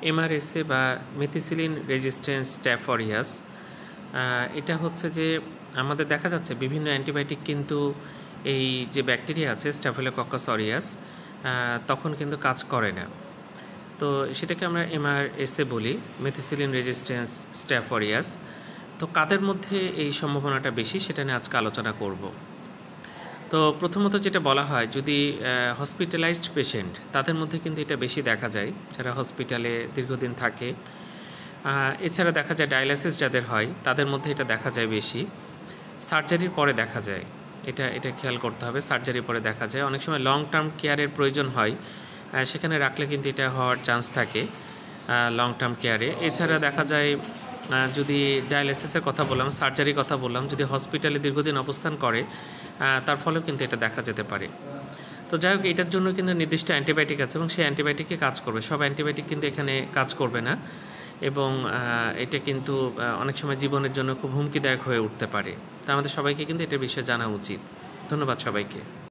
MRSA বা methicillin resistance staph aureus, এটা হচ্ছে যে আমাদের দেখা যাচ্ছে বিভিন্ন অ্যান্টিবায়োটিক কিন্তু এই যে ব্যাকটেরিয়া আছে স্ট্যাফিলোকক্কাস অরিয়াস তখন কিন্তু কাজ করে না। তো সেটাকে আমরা এমআরএসএ বলি, মেথিসিলিন রেজিস্ট্যান্স স্ট্যাফ অরিয়াস। তো কাদের মধ্যে এই সম্ভাবনাটা বেশি সেটা নিয়ে আজকে আলোচনা করব। তো প্রথমত যেটা বলা হয়, যদি হসপিটালাইজড পেশেন্ট তাদের মধ্যে কিন্তু এটা বেশি দেখা যায়, যারা হসপিটালে দীর্ঘদিন থাকে। এছাড়া দেখা যায় ডায়ালাইসিস যাদের হয় তাদের মধ্যে এটা দেখা যায় বেশি। সার্জারির পরে দেখা যায়, এটা খেয়াল করতে হবে, সার্জারির পরে দেখা যায়। অনেক সময় লং টার্ম কেয়ারের প্রয়োজন হয়, সেখানে রাখলে কিন্তু এটা হওয়ার চান্স থাকে লং টার্ম কেয়ারে। এছাড়া দেখা যায় যদি ডায়ালাইসিসের কথা বললাম, সার্জারির কথা বললাম, যদি হসপিটালে দীর্ঘদিন অবস্থান করে তার ফলেও কিন্তু এটা দেখা যেতে পারে। তো যাই হোক, এটার জন্য কিন্তু নির্দিষ্ট অ্যান্টিবায়োটিক আছে এবং সেই অ্যান্টিবায়োটিকই কাজ করবে। সব অ্যান্টিবায়োটিক কিন্তু এখানে কাজ করবে না এবং এটা কিন্তু অনেক সময় জীবনের জন্য খুব হুমকিদায়ক হয়ে উঠতে পারে। তা আমাদের সবাইকে কিন্তু এটার বিষয়ে জানা উচিত। ধন্যবাদ সবাইকে।